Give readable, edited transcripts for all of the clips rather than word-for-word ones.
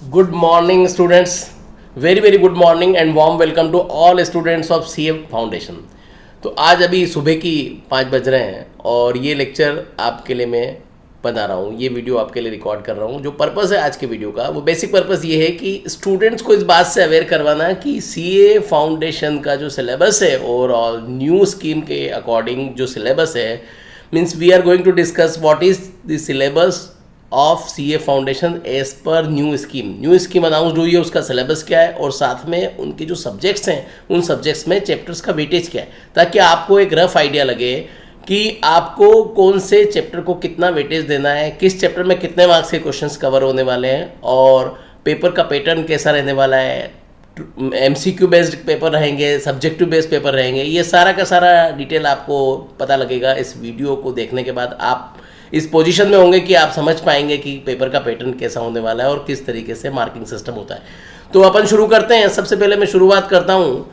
Good morning, students. Very very good morning and warm welcome to all students of CA foundation. तो आज अभी सुबह की 5 बज रहे हैं और ये लेक्चर आपके लिए मैं बना रहा हूँ, ये वीडियो आपके लिए रिकॉर्ड कर रहा हूँ। जो पर्पस है आज के वीडियो का, वो बेसिक पर्पस ये है कि स्टूडेंट्स को इस बात से अवेयर करवाना कि CA फाउंडेशन का जो सिलेबस है ओवरऑल न्यू स्कीम के अकॉर्डिंग जो सिलेबस है, means we are going to discuss what is the syllabus of CA foundation as per new scheme announce हुई है, उसका सिलेबस क्या है और साथ में उनके जो सब्जेक्ट्स हैं उन सब्जेक्ट्स में चैप्टर्स का वेटेज क्या है, ताकि आपको एक रफ आइडिया लगे कि आपको कौन से चैप्टर को कितना वेटेज देना है, किस चैप्टर में कितने मार्क्स के क्वेश्चंस कवर होने वाले हैं और पेपर का पैटर्न कैसा रहने वाला है, MCQ बेस्ड पेपर रहेंगे, सब्जेक्टिव बेस्ड पेपर रहेंगे। ये सारा का सारा डिटेल आपको पता लगेगा इस वीडियो को देखने के बाद। आप इस पोजीशन में होंगे कि आप समझ पाएंगे कि पेपर का पैटर्न कैसा होने वाला है और किस तरीके से मार्किंग सिस्टम होता है। तो अपन शुरू करते हैं। सबसे पहले मैं शुरुआत करता हूँ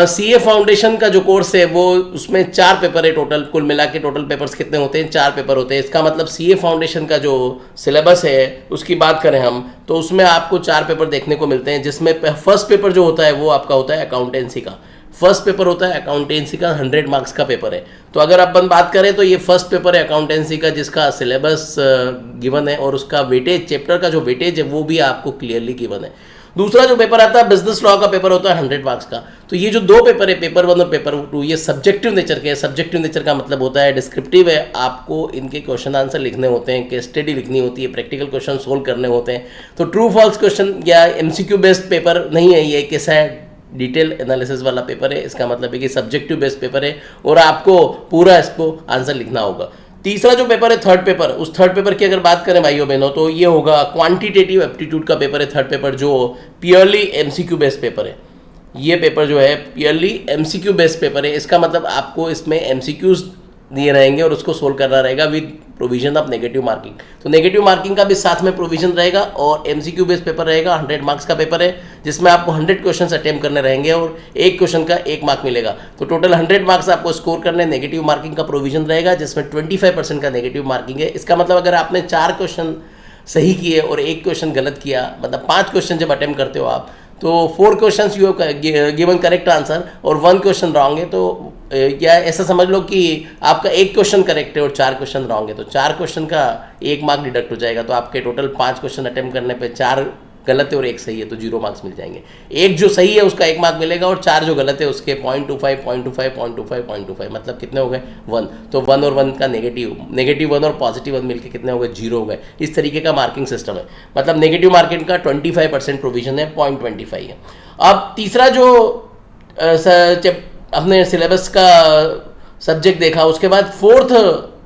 CA फाउंडेशन का जो कोर्स है वो, उसमें 4 पेपर है टोटल। कुल मिला के टोटल पेपर्स कितने होते हैं? 4 पेपर होते हैं। इसका मतलब CA फाउंडेशन का जो सिलेबस है उसकी बात करें हम, तो उसमें आपको 4 पेपर देखने को मिलते हैं, जिसमें फर्स्ट पेपर जो होता है वो आपका होता है अकाउंटेंसी का। फर्स्ट पेपर होता है अकाउंटेंसी का, 100 मार्क्स का पेपर है। तो अगर अपन बात करें तो ये फर्स्ट पेपर है अकाउंटेंसी का, जिसका सिलेबस गिवन है और उसका वेटेज, चैप्टर का जो वेटेज है वो भी आपको क्लियरली गिवन है। दूसरा जो पेपर आता है बिजनेस लॉ का पेपर होता है 100 मार्क्स का। तो ये जो 2 पेपर है, पेपर 1 और पेपर 2, ये सब्जेक्टिव नेचर के हैं। सब्जेक्टिव नेचर का मतलब होता है डिस्क्रिप्टिव है, आपको इनके क्वेश्चन आंसर लिखने होते हैं, केस स्टडी लिखनी होती है, प्रैक्टिकल क्वेश्चन सोल्व करने होते हैं। तो ट्रू फॉल्स क्वेश्चन या MCQ बेस्ड पेपर नहीं है, ये कैसा है, डिटेल एनालिसिस वाला पेपर है। इसका मतलब है कि सब्जेक्टिव बेस्ड पेपर है और आपको पूरा इसको आंसर लिखना होगा। तीसरा जो पेपर है थर्ड पेपर, उस थर्ड पेपर की अगर बात करें भाइयों बहनों, तो ये होगा क्वांटिटेटिव एप्टीट्यूड का पेपर है थर्ड पेपर, जो प्योरली MCQ बेस्ड पेपर है। ये पेपर जो है प्योरली MCQ बेस्ड पेपर है। इसका मतलब आपको इसमें MCQs दिए रहेंगे और उसको सोल्व करना रहेगा with provision of negative marking. तो नेगेटिव मार्किंग का भी साथ में प्रोविजन रहेगा और MCQ बेस्ड पेपर रहेगा। 100 मार्क्स का पेपर है, जिसमें आपको 100 क्वेश्चन अटेम्प्ट करने रहेंगे और एक क्वेश्चन का 1 मार्क मिलेगा। तो टोटल 100 मार्क्स आपको स्कोर करने, नेगेटिव मार्किंग का प्रोविजन रहेगा, जिसमें 25% का नेगेटिव मार्किंग है। इसका मतलब अगर आपने 4 क्वेश्चन सही किए और 1 क्वेश्चन गलत किया, मतलब 5 क्वेश्चन जब अटेम्प्ट करते हो आप, तो 4 question you given correct answer और 1 क्वेश्चन रॉन्ग है, तो या ऐसा समझ लो कि आपका 1 क्वेश्चन करेक्ट है और 4 क्वेश्चन रॉन्ग है, तो 4 क्वेश्चन का 1 मार्क डिडक्ट हो जाएगा। तो आपके टोटल 5 क्वेश्चन अटेम्प्ट करने पे 4 गलत है और 1 सही है, तो 0 मार्क्स मिल जाएंगे। 1 जो सही है उसका 1 मार्क मिलेगा और 4 जो गलत है उसके 0.25 0.25 0.25 0.25, मतलब कितने हो गए 1। तो 1 और 1 का नेगेटिव 1 और पॉजिटिव 1 मिलकर कितने हो गए 0 हो गए। इस तरीके का मार्किंग सिस्टम है। मतलब नेगेटिव मार्किंग का 25% प्रोविजन है, 0.25 है। अब तीसरा जो अपने सिलेबस का सब्जेक्ट देखा, उसके बाद फोर्थ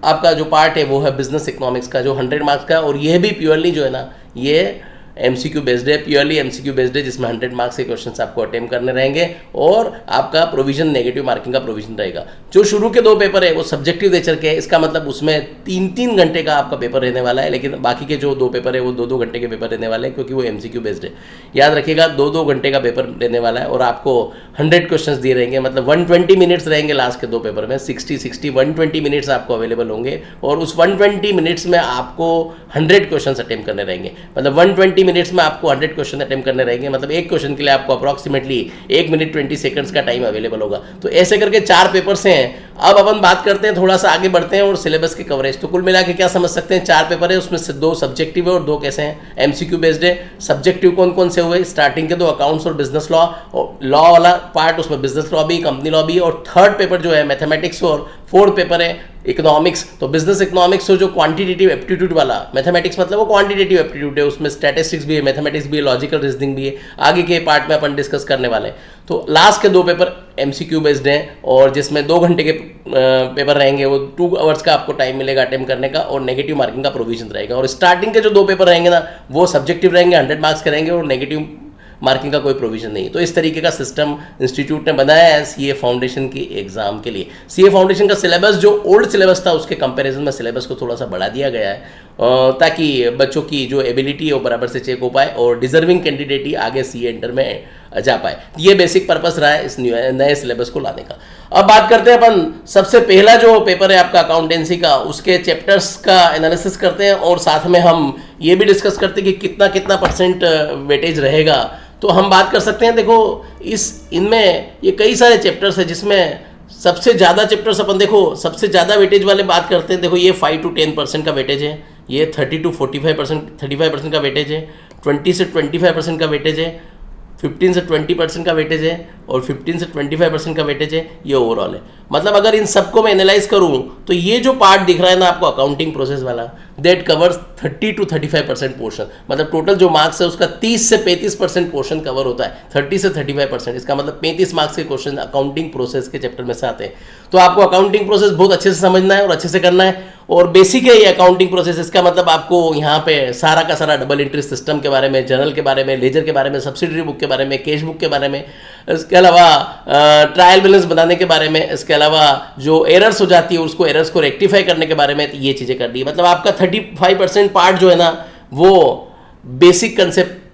आपका जो पार्ट है वो है बिजनेस इकोनॉमिक्स का, जो 100 मार्क्स का, और ये भी प्योरली जो है ना, ये MCQ बेस्ड है, प्योरली MCQ बेस्ड है, जिसमें 100 मार्क्स के क्वेश्चंस आपको अटेम्प्ट करने रहेंगे और आपका प्रोविजन नेगेटिव मार्किंग का प्रोविजन रहेगा। जो शुरू के 2 पेपर है वो सब्जेक्टिव नेचर के हैं। इसका मतलब उसमें 3-3 घंटे का आपका पेपर रहने वाला है, लेकिन बाकी के जो 2 पेपर है वो 2-2 घंटे के पेपर रहने वाले हैं, क्योंकि वो MCQ बेस्ड है। याद रखिएगा 2-2 घंटे का पेपर रहने वाला है और आपको 100 क्वेश्चन दिए रहेंगे, मतलब 120 मिनट्स रहेंगे लास्ट के 2 पेपर में। 60 120 मिनट्स आपको अवेलेबल होंगे और उस 120 मिनट्स में आपको 100 क्वेश्चन अटेम्प्ट करने रहेंगे। मतलब 120 मिनट्स में आपको 100 क्वेश्चन अटेम्प्ट करने रहेंगे, मतलब एक क्वेश्चन के लिए आपको अप्रॉक्सीमेटली 1 मिनट 20 सेकंड्स का टाइम अवेलेबल होगा। तो ऐसे करके 4 पेपर्स हैं। अब अपन बात करते हैं, थोड़ा सा आगे बढ़ते हैं और सिलेबस की कवरेज। तो कुल मिला के क्या समझ सकते हैं, 4 पेपर है, उसमें से 2 सब्जेक्टिव है और 2 कैसे हैं MCQ बेस्ड है। सब्जेक्टिव कौन कौन से हुए? स्टार्टिंग के 2 अकाउंट्स और बिजनेस लॉ, और लॉ वाला पार्ट उसमें बिजनेस लॉ भी, कंपनी लॉ भी, और थर्ड पेपर जो है मैथमेटिक्स, और फोर्थ पेपर है इकोनॉमिक्स। तो बिजनेस इकोनॉमिक्स जो क्वांटिटेटिव एप्टीट्यूड वाला, मैथमेटिक्स मतलब वो क्वांटिटेटिव एप्टीट्यूड है, उसमें स्टैटिस्टिक्स भी है, मैथमेटिक्स भी है, लॉजिकल रीजनिंग भी है। आगे के पार्ट में अपन डिस्कस करने वाले हैं। तो लास्ट के 2 पेपर MCQ बेस्ड हैं और जिसमें 2 घंटे के पेपर रहेंगे, वो 2 आवर्स का आपको टाइम मिलेगा अटेम्प्ट करने का और नेगेटिव मार्किंग का प्रोविजन रहेगा। और स्टार्टिंग के जो 2 पेपर रहेंगे ना, वो सब्जेक्टिव रहेंगे, 100 मार्क्स के रहेंगे और नेगेटिव मार्किंग का कोई प्रोविजन नहीं। तो इस तरीके का सिस्टम इंस्टीट्यूट ने बनाया है CA फाउंडेशन की एग्जाम के लिए। CA फाउंडेशन का सिलेबस जो ओल्ड सिलेबस था उसके कंपैरिजन में सिलेबस को थोड़ा सा बढ़ा दिया गया है, ताकि बच्चों की जो एबिलिटी है वो बराबर से चेक हो पाए और डिजर्विंग कैंडिडेट ही आगे CA इंटर में जा पाए। ये बेसिक पर्पस रहा है इस नए सिलेबस को लाने का। अब बात करते हैं अपन, सबसे पहला जो पेपर है आपका अकाउंटेंसी का, उसके चैप्टर्स का एनालिसिस करते हैं और साथ में हम ये भी डिस्कस करते हैं कि कितना कितना परसेंट वेटेज रहेगा। तो हम बात कर सकते हैं, देखो इनमें ये कई सारे चैप्टर्स हैं जिसमें सबसे ज़्यादा चैप्टर्स अपन देखो सबसे ज़्यादा वेटेज वाले बात करते हैं। देखो ये 5 to 10% का वेटेज है, ये 30 to 45%, 35% का वेटेज है, 20 से 25% का वेटेज है, 15 से 20% का वेटेज है और 15 से 25% का वेटेज है। ये ओवरऑल है। मतलब अगर इन सबको मैं एनालाइज करूं तो ये जो पार्ट दिख रहा है ना आपको अकाउंटिंग प्रोसेस वाला, दैट कवर्स 30 to 35% पोर्शन। मतलब टोटल जो मार्क्स है उसका 30 से 35% पोर्शन कवर होता है, 30 से 35%। इसका मतलब 35 मार्क्स के क्वेश्चन अकाउंटिंग प्रोसेस के चैप्टर में से आते हैं। तो आपको अकाउंटिंग प्रोसेस बहुत अच्छे से समझना है और अच्छे से करना है। और बेसिक है ये अकाउंटिंग प्रोसेस। इसका मतलब आपको यहाँ पे सारा का सारा डबल एंट्री सिस्टम के बारे में, जर्नल के बारे में, लेजर के बारे में, सब्सिडरी बुक के बारे में, कैश बुक के बारे में, इसके अलावा ट्रायल बैलेंस बनाने के बारे में, इसके अलावा जो एरर्स हो जाती है उसको एरर्स को रेक्टिफाई करने के बारे में, ये चीज़ें करनी है। मतलब आपका 35% पार्ट जो है ना वो बेसिक कंसेप्ट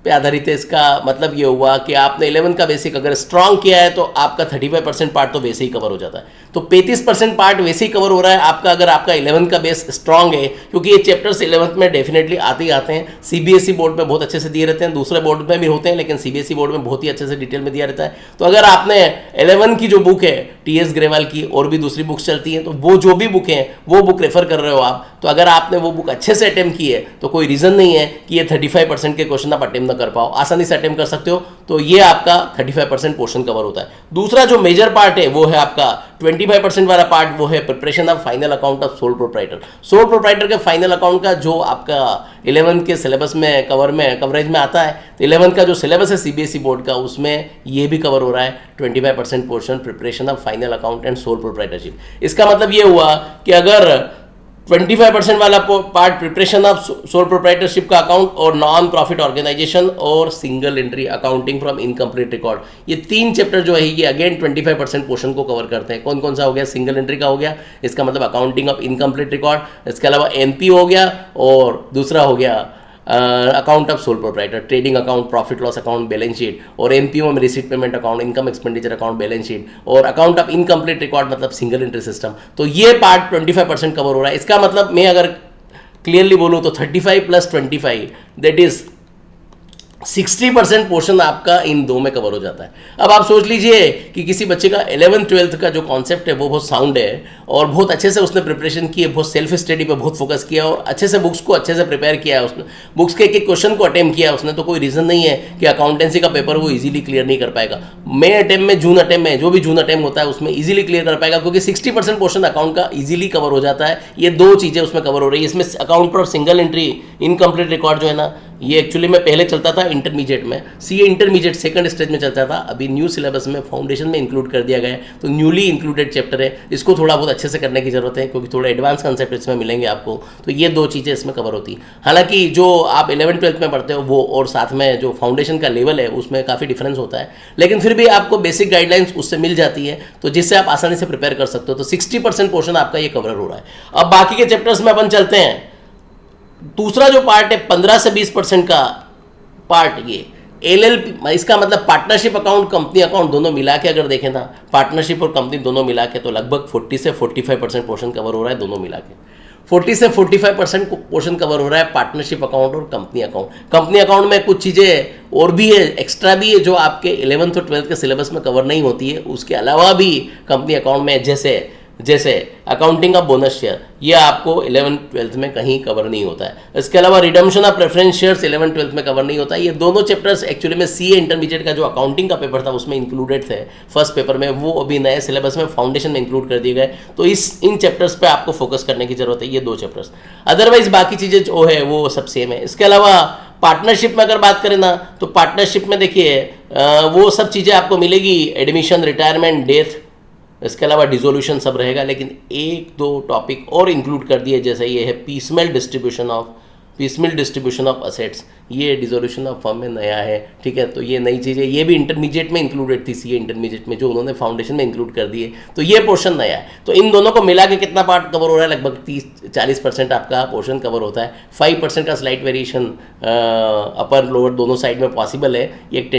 पे आधारित है। इसका मतलब ये हुआ कि आपने 11 का बेसिक अगर स्ट्रांग किया है तो आपका 35% पार्ट तो वैसे ही कवर हो जाता है। तो 35% पार्ट वैसे ही कवर हो रहा है आपका अगर आपका 11 का बेस स्ट्रांग है, क्योंकि ये चैप्टर्स 11th में डेफिनेटली आते ही आते हैं। सीबीएसई बोर्ड में बहुत अच्छे से दिए रहते हैं, दूसरे बोर्ड में भी होते हैं, लेकिन सीबीएसई बोर्ड में बहुत ही अच्छे से डिटेल में दिया रहता है। तो अगर आपने 11 की जो बुक है टीएस ग्रेवाल की और भी दूसरी बुक्स चलती हैं, तो वो जो भी बुक हैं वो बुक रेफर कर रहे हो आप, तो अगर आपने वो बुक अच्छे से अटेम्प्ट की है तो कोई रीज़न नहीं है कि ये 35% के क्वेश्चन आप अटेम्प्ट ना कर पाओ, आसानी से अटेम्प्ट कर सकते हो। तो ये आपका 35% पोर्शन कवर होता है। दूसरा जो मेजर पार्ट है वो है आपका 25% वाला पार्ट, वो है preparation of final account of sole proprietor. Sole proprietor के फाइनल अकाउंट का जो आपका 11 के सिलेबस में कवरेज में आता है, तो 11 का जो सिलेबस है सीबीएसई बोर्ड का, उसमें ये भी कवर हो रहा है 25% portion, preparation of final account and sole proprietorship. इसका मतलब ये हुआ कि अगर 25% वाला part preparation of sole proprietorship का अकाउंट और नॉन प्रॉफिट ऑर्गेनाइजेशन और single entry accounting from incomplete record, ये 3 चैप्टर जो है ये अगेन 25% पोर्शन को कवर करते हैं। कौन कौन सा हो गया? सिंगल एंट्री का हो गया, इसका मतलब अकाउंटिंग ऑफ इनकम्प्लीट रिकॉर्ड, इसके अलावा एनपी हो गया, और दूसरा हो गया account of sole proprietor, trading account, profit loss account, balance sheet, और एनपीओ में receipt payment account, income expenditure account, balance sheet, और अकाउंट ऑफ इनकम्प्लीट रिकॉर्ड मतलब सिंगल एंट्री सिस्टम। तो ये पार्ट 25% कवर हो रहा है। इसका मतलब मैं अगर क्लियरली बोलूँ तो 35 + 25 दैट इज 60% पोर्शन आपका इन 2 में कवर हो जाता है। अब आप सोच लीजिए कि किसी बच्चे का 11th 12th का जो कॉन्सेप्ट है वो बहुत साउंड है और बहुत अच्छे से उसने प्रिपरेशन की है, बहुत सेल्फ स्टडी पे बहुत फोकस किया और अच्छे से बुक्स को अच्छे से प्रिपेयर किया है उसने, बुक्स के एक एक क्वेश्चन को अटेम्प्ट किया है उसने, तो कोई रीज़न नहीं है कि अकाउंटेंसी का पेपर वो इजीली क्लियर नहीं कर पाएगा। मई अटेम्प्ट में, जून अटेम्प्ट में, जो भी जून अटेम्प्ट होता है उसमें इजीली क्लियर कर पाएगा, क्योंकि 60% पोर्शन अकाउंट का इजीली कवर हो जाता है। ये 2 चीज़ें उसमें कवर हो रही है। इसमें अकाउंट पर सिंगल एंट्री, इनकम्प्लीट रिकॉर्ड जो है ना, ये एक्चुअली में पहले चलता था इंटरमीडिएट में, सीए इंटरमीडिएट सेकंड स्टेज में चलता था, अभी न्यू सिलेबस में फाउंडेशन में इंक्लूड कर दिया गया है। तो न्यूली इंक्लूडेड चैप्टर है, इसको थोड़ा बहुत अच्छे से करने की जरूरत है, क्योंकि थोड़ा एडवांस कंसेप्ट इसमें मिलेंगे आपको। तो ये 2 चीज़ें इसमें कवर होती हैं। हालांकि जो आप 11th 12th में पढ़ते हो वो और साथ में जो फाउंडेशन का लेवल है उसमें काफ़ी डिफरेंस होता है, लेकिन फिर भी आपको बेसिक गाइडलाइंस उससे मिल जाती है, तो जिससे आप आसानी से प्रिपेयर कर सकते हो। तो 60% पोर्शन आपका ये कवर हो रहा है। अब बाकी के चैप्टर्स में अपन चलते हैं। दूसरा जो पार्ट है 15 से 20% का पार्ट, ये एलएलपी, इसका मतलब पार्टनरशिप अकाउंट, कंपनी अकाउंट दोनों मिला के अगर देखें ना, पार्टनरशिप और कंपनी दोनों मिला के, तो लगभग 40 से 45% पोर्शन कवर हो रहा है दोनों मिला के। 40 से 45% पोर्शन कवर हो रहा है पार्टनरशिप अकाउंट और कंपनी अकाउंट। कंपनी अकाउंट में कुछ चीज़ें और भी है, एक्स्ट्रा भी है, जो आपके 11th और 12th के सिलेबस में कवर नहीं होती है। उसके अलावा भी कंपनी अकाउंट में जैसे अकाउंटिंग ऑफ बोनस शेयर, ये आपको 11th 12th में कहीं कवर नहीं होता है। इसके अलावा redemption of preference shares 11th 12th में कवर नहीं होता है। ये दोनों चैप्टर्स एक्चुअली में सीए इंटरमीडिएट का जो अकाउंटिंग का पेपर था उसमें इंक्लूडेड थे फर्स्ट पेपर में, वो अभी नए सिलेबस में फाउंडेशन में इंक्लूड कर दिए गए। तो इन चैप्टर्स पर आपको फोकस करने की जरूरत है, ये 2 चैप्टर्स। अदरवाइज बाकी चीज़ें जो है वो सब सेम है। इसके अलावा पार्टनरशिप में अगर बात करें ना, तो पार्टनरशिप में देखिए वो सब चीज़ें आपको मिलेगी, एडमिशन, रिटायरमेंट, डेथ, इसके अलावा डिसोल्यूशन सब रहेगा। लेकिन 1-2 टॉपिक और इंक्लूड कर दिए, जैसे ये है piecemeal distribution of piecemeal distribution of assets, ये डिसोल्यूशन ऑफ फर्म में नया है, ठीक है। तो ये नई चीज़ है, ये भी इंटरमीडिएट में इंक्लूडेड थी, सीए इंटरमीडिएट में, जो उन्होंने फाउंडेशन में इंक्लूड कर दिए। तो ये पोर्शन नया है। तो इन दोनों को मिला के कितना पार्ट कवर हो रहा है? लगभग 30-40% आपका पोर्शन कवर होता है। 5% का स्लाइट वेरिएशन अपर लोअर दोनों साइड में पॉसिबल है। ये एक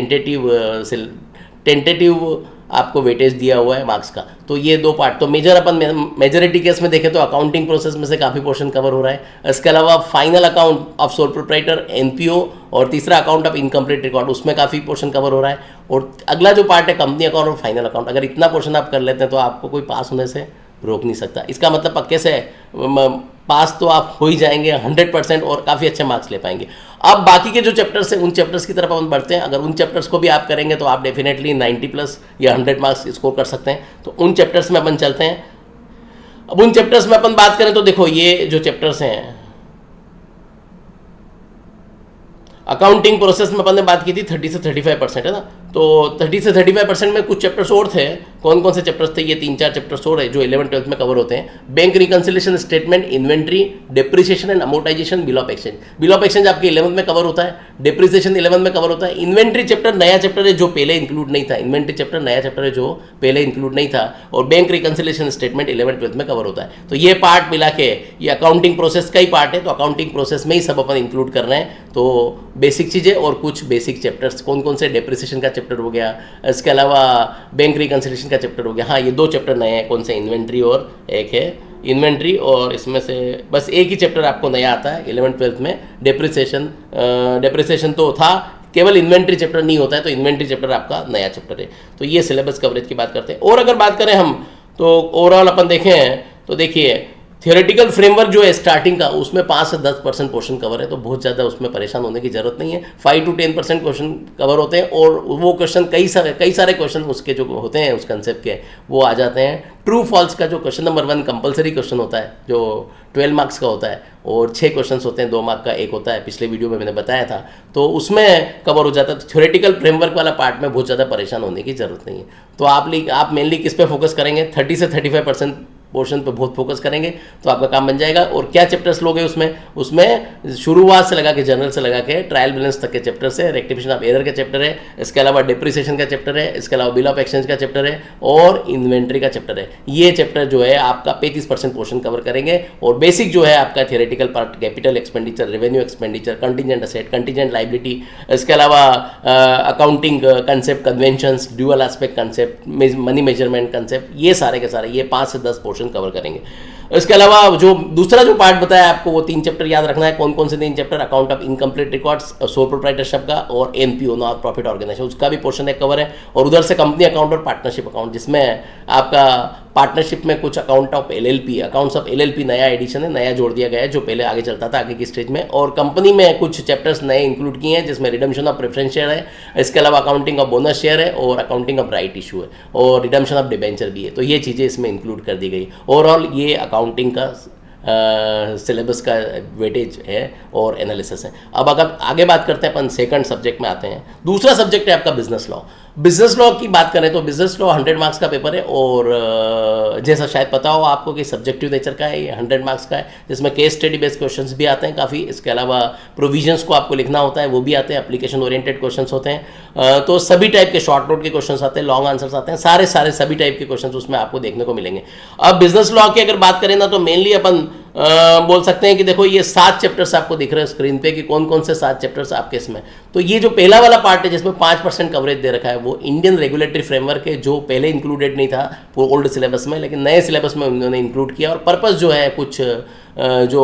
टेंटेटिव आपको वेटेज दिया हुआ है मार्क्स का। तो ये दो पार्ट, तो मेजॉरिटी केस में देखें तो अकाउंटिंग प्रोसेस में से काफ़ी पोर्शन कवर हो रहा है। इसके अलावा final account of sole proprietor NPO, और तीसरा अकाउंट ऑफ इनकम्प्लीट रिकॉर्ड, उसमें काफ़ी पोर्शन कवर हो रहा है। और अगला जो पार्ट है कंपनी अकाउंट और फाइनल अकाउंट, अगर इतना पोर्शन आप कर लेते हैं तो आपको कोई पास होने से रोक नहीं सकता। इसका मतलब पक्के से पास तो आप हो ही जाएंगे 100% और काफ़ी अच्छे मार्क्स ले पाएंगे। अब बाकी के जो चैप्टर्स हैं उन चैप्टर्स की तरफ हम बढ़ते हैं। अगर उन चैप्टर्स को भी आप करेंगे तो आप डेफिनेटली 90+ या 100 मार्क्स स्कोर कर सकते हैं। तो उन चैप्टर्स में अपन चलते हैं। अब उन चैप्टर्स में अपन बात करें तो देखो, ये जो चैप्टर्स हैं, अकाउंटिंग प्रोसेस में अपन ने बात की थी 30 से 35% है ना। तो 30 से 35% में कुछ चैप्टर्स और थे। कौन कौन से चैप्टर्स थे? ये 3-4 चैप्टर्स और है जो 11th-12th में कवर होते हैं। Bank reconciliation statement, inventory, depreciation and amortisation, bill of exchange. Bill of exchange आपके 11th में कवर होता है, डेप्रिसिएशन 11th में कवर होता है। इन्वेंट्री चैप्टर नया चैप्टर है जो पहले इंक्लूड नहीं था। इन्वेंट्री चैप्टर नया चैप्टर है जो पहले इंक्लूड नहीं था। और बैंक रिकंसिलिएशन स्टेटमेंट 11th-12th में कवर होता है। तो ये पार्ट मिला के ये अकाउंटिंग प्रोसेस का ही पार्ट है। तो अकाउंटिंग प्रोसेस में ही सब अपन इंक्लूड कर रहे हैं। तो बेसिक चीज़ें और कुछ बेसिक चैप्टर्स कौन कौन से? डेप्रिसिएशन का चैप्टर हो गया, इसके अलावा बैंक रिकंसिलिएशन का चैप्टर हो गया। हाँ, ये 2 चैप्टर नए हैं। कौन से? इन्वेंट्री और एक है इन्वेंट्री, और इसमें से बस एक ही चैप्टर आपको नया आता है 11th-12th में, डेप्रिसिएशन। डेप्रिसिएशन तो था, केवल इन्वेंट्री चैप्टर नहीं होता है। तो इन्वेंट्री चैप्टर आपका नया चैप्टर है। तो ये सिलेबस कवरेज की बात करते हैं। और अगर बात करें हम तो ओवरऑल अपन देखें तो देखिए, थियोरेटिकल फ्रेमवर्क जो है स्टार्टिंग का, उसमें 5 से 10% क्वेश्चन कवर है। तो बहुत ज़्यादा उसमें परेशान होने की जरूरत नहीं है। 5 to 10% क्वेश्चन कवर होते हैं। और वो क्वेश्चन कई सारे क्वेश्चन उसके जो होते हैं उस कंसेप्ट के, वो आ जाते हैं। ट्रू फॉल्स का जो क्वेश्चन नंबर 1 कंपलसरी क्वेश्चन होता है जो 12 मार्क्स का होता है, और 6 क्वेश्चन होते हैं, 2 मार्क का एक होता है। पिछले वीडियो में मैंने बताया था। तो उसमें कवर हो जाता है। तो थ्योरेटिकल फ्रेमवर्क वाला पार्ट में बहुत ज़्यादा परेशान होने की जरूरत नहीं है। तो आप मेनली किस पे फोकस करेंगे? 30 से 35% पोर्शन पे बहुत फोकस करेंगे तो आपका काम बन जाएगा। और क्या चैप्टर्स लोगे उसमें शुरुआत से लगा के जनरल से लगा के ट्रायल बैलेंस तक के चैप्टर्स है। रेक्टिफिकेशन ऑफ एरर का चैप्टर है, इसके अलावा डेप्रिसिएशन का चैप्टर है, इसके अलावा बिल ऑफ एक्सचेंज का चैप्टर है, और इन्वेंट्री का चैप्टर है। ये चैप्टर जो है आपका 35% पोर्शन कवर करेंगे। और बेसिक जो है आपका theoretical part, capital expenditure, revenue expenditure, contingent asset, contingent liability, इसके अलावा accounting concept, conventions, dual aspect concept, money measurement concept, ये सारे के सारे ये 5 से 10 पोर्शन कवर करेंगे। इसके अलावा जो दूसरा जो पार्ट बताया आपको, वो 3 चैप्टर याद रखना है। कौन कौन से 3 chapter? Account of incomplete records, sole proprietorship का, और एनपीओ, नॉन प्रॉफिट ऑर्गेनाइजेशन, उसका भी पोर्शन एक कवर है। और उधर से कंपनी अकाउंट और पार्टनरशिप अकाउंट, जिसमें आपका पार्टनरशिप में कुछ account of LLP, accounts of LLP नया एडिशन है, नया जोड़ दिया गया है, जो पहले आगे चलता था आगे की स्टेज में। और कंपनी में कुछ चैप्टर्स नए इंक्लूड किए हैं, जिसमें रिडम्पशन ऑफ प्रेफरेंस शेयर है, इसके अलावा अकाउंटिंग ऑफ बोनस शेयर है, और अकाउंटिंग ऑफ राइट इशू है, और रिडम्पशन ऑफ डिबेंचर भी है। तो ये चीज़ें इसमें इंक्लूड कर दी गई। ओवरऑल ये अकाउंटिंग का सिलेबस का वेटेज है और एनालिसिस है। अब अगर आगे बात करते हैं अपन, सेकंड सब्जेक्ट में आते हैं। दूसरा सब्जेक्ट है आपका बिजनेस लॉ। बिजनेस लॉ की बात करें तो बिजनेस लॉ 100 मार्क्स का पेपर है, और जैसा शायद पता हो आपको कि सब्जेक्टिव नेचर का है, ये 100 मार्क्स का है, जिसमें केस स्टडी बेस्ड क्वेश्चंस भी आते हैं काफ़ी। इसके अलावा प्रोविजंस को आपको लिखना होता है, वो भी आते हैं। एप्लीकेशन ओरिएंटेड क्वेश्चंस होते हैं। तो सभी टाइप के शॉर्ट नोट के क्वेश्चंस आते हैं, लॉन्ग आंसर्स आते हैं, सारे सभी टाइप के क्वेश्चंस उसमें आपको देखने को मिलेंगे। अब बिजनेस लॉ की अगर बात करें ना, तो मेनली अपन बोल सकते हैं कि देखो ये 7 चैप्टर्स आपको दिख रहे हैं स्क्रीन पे कि कौन कौन से 7 चैप्टर्स आपके इसमें। तो ये जो पहला वाला पार्ट है जिसमें 5% कवरेज दे रखा है, वो इंडियन रेगुलेटरी फ्रेमवर्क है, जो पहले इंक्लूडेड नहीं था ओल्ड सिलेबस में, लेकिन नए सिलेबस में उन्होंने इंक्लूड किया। और पर्पस जो है कुछ जो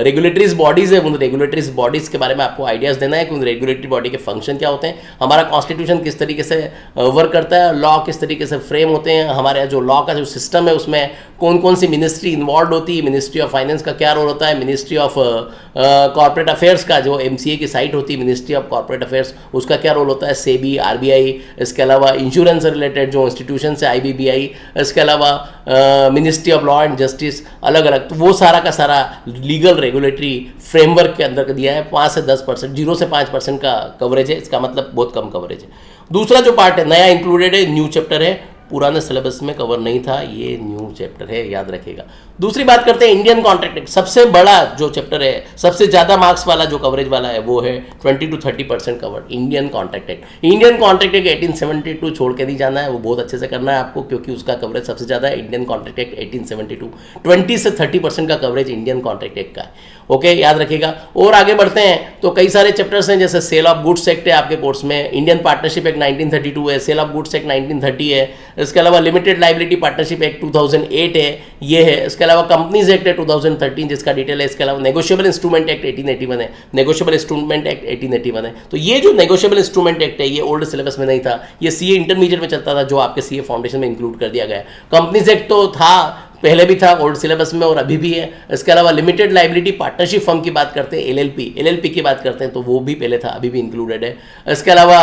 रेगुलेटरीज बॉडीज़ है, उन रेगुलेटरीज बॉडीज़ के बारे में आपको आइडियाज़ देना है कि उन रेगुलेटरी बॉडी के फंक्शन क्या होते हैं, हमारा कॉन्स्टिट्यूशन किस तरीके से वर्क करता है, लॉ किस तरीके से फ्रेम होते हैं, हमारे जो लॉ का जो सिस्टम है उसमें कौन कौन सी मिनिस्ट्री इन्वॉल्व होती है, मिनिस्ट्री ऑफ फाइनेंस का क्या रोल होता है, मिनिस्ट्री ऑफ कॉर्पोरेट अफेयर्स का जो MCA की साइट होती है, मिनिस्ट्री ऑफ कॉर्पोरेट अफेयर्स, उसका क्या रोल होता है, सेबी, RBI, इसके अलावा इंश्योरेंस से रिलेटेड जो इंस्टीट्यूशन है IBBI, इसके अलावा ministry of law and justice, अलग अलग। तो वो सारा का सारा लीगल रेगुलेटरी फ्रेमवर्क के अंदर दिया है। 5 से 10%, 0 से 5% का कवरेज है, इसका मतलब बहुत कम कवरेज है। दूसरा जो पार्ट है नया इंक्लूडेड है, न्यू चैप्टर है, पुराने सिलेबस में कवर नहीं था, ये न्यू चैप्टर है, याद रखिएगा। दूसरी बात करते हैं इंडियन कॉन्ट्रैक्ट एक्ट। सबसे बड़ा जो चैप्टर है, सबसे ज़्यादा मार्क्स वाला जो कवरेज वाला है, वो है 20 to 30% covered Indian contract act. Indian contract act 1872 छोड़ के नहीं जाना है, वो बहुत अच्छे से करना है आपको, क्योंकि उसका कवरेज सबसे ज़्यादा है। इंडियन कॉन्ट्रैक्ट एक्ट 1872 20 से 30% का कवरेज इंडियन कॉन्ट्रैक्ट एक्ट का है। ओके, याद रखिएगा। और आगे बढ़ते हैं तो कई सारे चैप्टर्स हैं, जैसे सेल ऑफ गुड्स एक्ट है आपके कोर्स में, इंडियन पार्टनरशिप एक्ट 1932 है, सेल ऑफ गुड्स एक्ट 1930 है, इसके अलावा लिमिटेड लाइबिलिटी पार्टनरशिप एक्ट 2008 है, ये है। इसके अलावा कंपनीज एक्ट है 2013 जिसका डिटेल है। इसके अलावा नेगोशिएबल इंस्ट्रूमेंट एक्ट 1881 है, नेगोशिएबल इंस्ट्रूमेंट एक्ट 1881 है। तो ये जो नेगोशिएबल इंस्ट्रूमेंट एक्ट है, ये ओल्ड सिलेबस में नहीं था, ये सीए इंटरमीडिएट में चलता था, जो आपके सीए फाउंडेशन में इंक्लूड कर दिया गया है। कंपनीज एक्ट तो था, पहले भी था ओल्ड सिलेबस में और अभी भी है। इसके अलावा लिमिटेड लाइबिलिटी पार्टनरशिप फर्म की बात करते हैं, एलएलपी की बात करते हैं, तो वो भी पहले था, अभी भी इंक्लूडेड है। इसके अलावा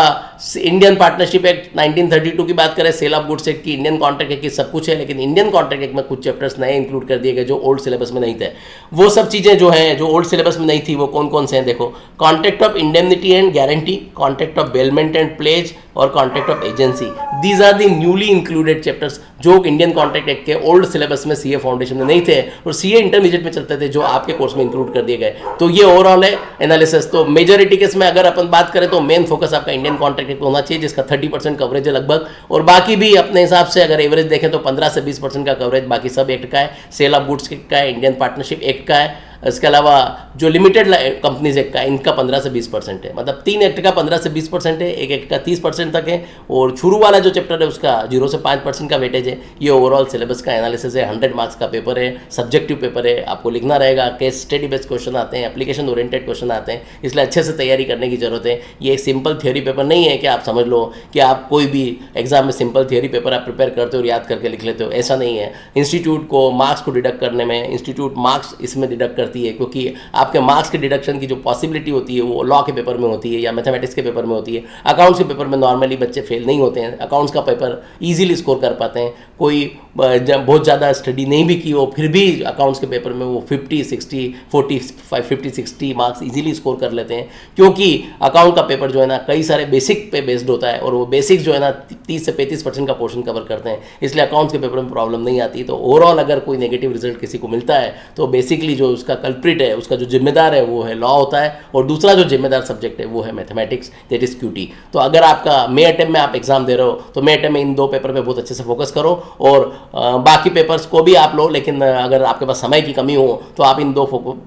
इंडियन पार्टनरशिप एक्ट 1932 की बात करें, सेल ऑफ गुड्स एक्ट की, इंडियन कॉन्ट्रैक्ट एक्ट की, सब कुछ है। लेकिन इंडियन कॉन्ट्रैक्ट एक्ट में कुछ चैप्टर्स नए इंक्लूड कर दिए गए जो ओल्ड सिलेबस में नहीं थे। वो सब चीज़ें जो हैं जो ओल्ड सिलेबस में नहीं थी, वो कौन कौन से हैं देखो। Contract of indemnity and guarantee, contract of bailment and pledge और contract of agency. These are the newly included chapters जो इंडियन कॉन्ट्रैक्ट एक्ट के ओल्ड सिलेबस में सीए फाउंडेशन में नहीं थे और सीए इंटरमीडिएट में चलते थे, जो आपके कोर्स में इंक्लूड कर दिए गए। तो ये ओवरऑल है एनालिसिस। तो मेजॉरिटी केस में अगर अपन बात करें तो मेन फोकस आपका इंडियन कॉन्ट्रैक्ट एक्ट होना चाहिए, जिसका 30% कवरेज है लगभग, और बाकी भी अपने हिसाब से अगर एवरेज देखें तो 15 से 20% का कवरेज बाकी सब एक्ट का है। सेल ऑफ गुड्स का है, इंडियन पार्टनरशिप एक्ट का है, इसके अलावा जो लिमिटेड कंपनीज एक्ट का, इनका 15 से 20% है। मतलब 3 एक्ट का 15 से 20% है, एक एक्ट का 30% तक है, और शुरू वाला जो चैप्टर है उसका 0 से 5% का वेटेज है। ये ओवरऑल सिलेबस का एनालिसिस है। 100 मार्क्स का पेपर है, सब्जेक्टिव पेपर है, आपको लिखना रहेगा, केस स्टडी बेस्ड क्वेश्चन आते हैं, एप्लीकेशन ओरिएंटेड क्वेश्चन आते हैं, इसलिए अच्छे से तैयारी करने की जरूरत है। ये एक सिंपल थियोरी पेपर नहीं है कि आप समझ लो कि आप कोई भी एग्जाम में सिंपल थियोरी पेपर आप प्रिपेयर करते हो और याद करके लिख लेते हो, ऐसा नहीं है। इंस्टीट्यूट को मार्क्स को डिडक्ट करने में, इंस्टीट्यूट मार्क्स इसमें डिडक्ट करती है, क्योंकि आपके मार्क्स के डिडक्शन की जो पॉसिबिलिटी होती है वो लॉ के पेपर में होती है या मैथमेटिक्स के पेपर में होती है। अकाउंट्स के पेपर में नॉर्मली बच्चे फेल नहीं होते हैं, अकाउंट्स का पेपर इजीली स्कोर कर पाते हैं। कोई बहुत ज़्यादा स्टडी नहीं भी की हो फिर भी अकाउंट्स के पेपर में वो 50, 60, 45, 50, 60 मार्क्स इजीली स्कोर कर लेते हैं, क्योंकि अकाउंट का पेपर जो है ना कई सारे बेसिक पे बेस्ड होता है और वो बेसिक जो है ना 30 से 35% का पोर्शन कवर करते हैं, इसलिए अकाउंट्स के पेपर में प्रॉब्लम नहीं आती। तो ओवरऑल अगर कोई नेगेटिव रिजल्ट किसी को मिलता है तो बेसिकली जो उसका कल्प्रिट है, उसका जो जिम्मेदार है वो है लॉ होता है, और दूसरा जो जिम्मेदार सब्जेक्ट है वो है मैथमेटिक्स, दैट इज क्यूटी। तो अगर आपका मे अटेम्प्ट में आप एग्जाम दे रहे हो तो मे अटेम्प्ट में इन 2 पेपर पे बहुत अच्छे से फोकस करो, और बाकी पेपर्स को भी आप लो, लेकिन अगर आपके पास समय की कमी हो तो आप इन 2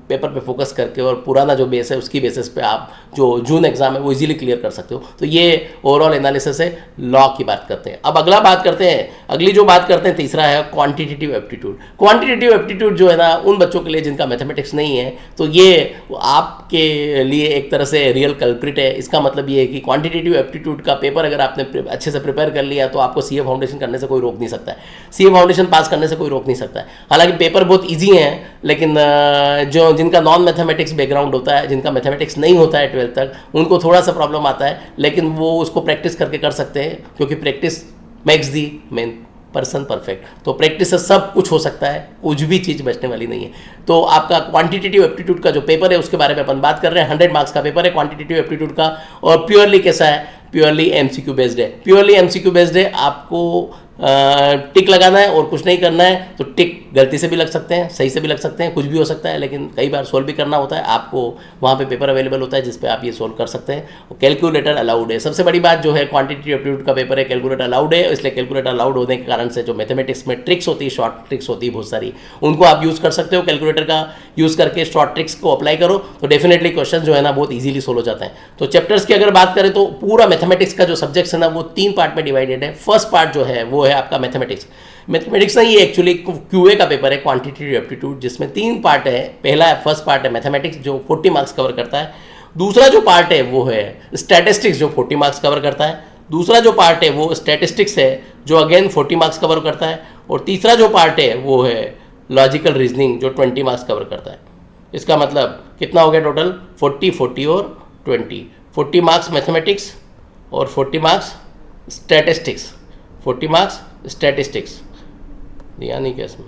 पेपर पे फोकस करके और पुराना जो बेस है उसकी बेसिस पे आप जो जून एग्जाम है वो इजीली क्लियर कर सकते हो। तो ये ओवरऑल एनालिसिस है। लॉ की बात करते हैं। अब अगला बात करते हैं, अगली जो बात करते हैं तीसरा है क्वांटिटेटिव एप्टीट्यूड। क्वांटिटेटिव एप्टीट्यूड जो है ना उन बच्चों के लिए जिनका मैथमेटिक्स नहीं है, तो ये आपके लिए एक तरह से रियल कल्प्रिट है। इसका मतलब ये है कि क्वांटिटेटिव एप्टीट्यूड का पेपर अगर आपने अच्छे से प्रिपेयर कर लिया तो आपको सीए फाउंडेशन करने से कोई रोक नहीं सकता है, सीए फाउंडेशन पास करने से कोई रोक नहीं सकता है। हालांकि पेपर बहुत इजी हैं, लेकिन जो जिनका नॉन मैथमेटिक्स बैकग्राउंड होता है, जिनका मैथमेटिक्स नहीं होता है 12th तक, उनको थोड़ा सा प्रॉब्लम आता है, लेकिन वो उसको प्रैक्टिस करके कर सकते हैं, क्योंकि practice makes the man person perfect. तो प्रैक्टिस से सब कुछ हो सकता है, कुछ भी चीज़ बचने वाली नहीं है। तो आपका क्वांटिटेटिव एप्टीट्यूड का जो पेपर है उसके बारे में अपन बात कर रहे हैं। 100 मार्क्स का पेपर है क्वांटिटेटिव एप्टीट्यूड का, और प्योरली कैसा है, प्योरली एमसीक्यू बेस्ड है। प्योरली एमसीक्यू बेस्ड है, आपको टिक लगाना है और कुछ नहीं करना है। तो टिक गलती से भी लग सकते हैं, सही से भी लग सकते हैं, कुछ भी हो सकता है, लेकिन कई बार सोल्व भी करना होता है। आपको वहाँ पे पेपर अवेलेबल होता है जिस पे आप ये सोल्व कर सकते हैं। और कैलकुलेटर अलाउड है। सबसे बड़ी बात जो है क्वांटिटेटिव एप्टीट्यूड का पेपर है, कैलकुलेटर अलाउड है। इसलिए कैलकुलेटर अलाउड होने के कारण से जो मैथमेटिक्स में ट्रिक्स होती है, शॉर्ट ट्रिक्स होती है बहुत सारी, उनको आप यूज़ कर सकते हो। कैलकुलेटर का यूज़ करके शॉर्ट ट्रिक्स को अप्लाई करो तो डेफिनेटली क्वेश्चन जो है ना बहुत ईजिली सोल्व हो जाते हैं। तो चैप्टर्स की अगर बात करें तो पूरा मैथमेटिक्स का जो सब्जेक्ट्स है ना वो 3 पार्ट में डिवाइडेड है। फर्स्ट पार्ट जो है वो है आपका मैथमेटिक्स नहीं, ये एक्चुअली क्यूए का पेपर है क्वांटिटेटिव एप्टीट्यूड, जिसमें 3 पार्ट है। पहला फर्स्ट पार्ट है मैथमेटिक्स जो 40 मार्क्स कवर करता है। दूसरा जो पार्ट है वो है स्टैटिस्टिक्स जो 40 मार्क्स कवर करता है। दूसरा जो पार्ट है वो स्टैटिस्टिक्स है जो अगेन 40 मार्क्स कवर करता है। और तीसरा जो पार्ट है वो है लॉजिकल रीजनिंग जो 20 मार्क्स कवर करता है। इसका मतलब कितना हो गया टोटल, 40, 40 और 20। 40 मार्क्स मैथमेटिक्स और 40 मार्क्स स्टैटिस्टिक्स, 40 मार्क्स स्टैटिस्टिक्स दिया नहीं क्या इसमें,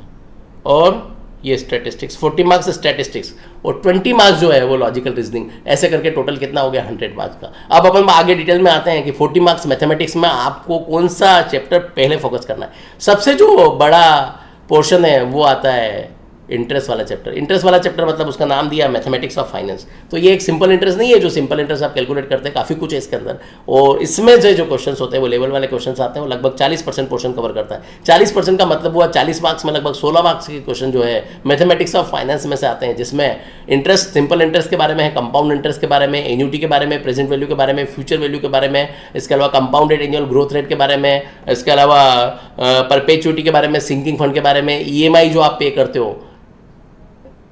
और ये स्टैटिस्टिक्स 40 मार्क्स स्टैटिस्टिक्स और 20 मार्क्स जो है वो लॉजिकल रीजनिंग। ऐसे करके टोटल कितना हो गया 100 मार्क्स का। अब अपन आगे डिटेल में आते हैं कि 40 मार्क्स मैथमेटिक्स में आपको कौन सा चैप्टर पहले फोकस करना है। सबसे जो बड़ा पोर्शन है वो आता है इंटरेस्ट वाला चैप्टर। इंटरेस्ट वाला चैप्टर मतलब उसका नाम दिया मैथमेटिक्स ऑफ फाइनेंस। तो ये एक सिंपल इंटरेस्ट नहीं है जो सिंपल इंटरेस्ट आप कैलकुलेट करते हैं, काफ़ी कुछ है इसके अंदर। और इसमें जो क्वेश्चंस होते हैं वो लेवल वाले क्वेश्चंस आते हैं, वो लगभग 40% पोर्शन कवर करता है। 40% का मतलब हुआ 40 मार्क्स में लगभग 16 मार्क्स के क्वेश्चन जो है मैथमेटिक्स ऑफ फाइनेंस में से आते हैं, जिसमें इंटरेस्ट, सिंपल इंटरेस्ट के बारे में है, कंपाउंड इंटरेस्ट के बारे में, एन्युटी के बारे में, प्रेजेंट वैल्यू के बारे में, फ्यूचर वैल्यू के बारे में, इसके अलावा कंपाउंडेड एनुअल ग्रोथ रेट के बारे में, इसके अलावा परपेचुइटी के बारे में, सिंकिंग फंड के बारे में, ईएमआई जो आप पे करते हो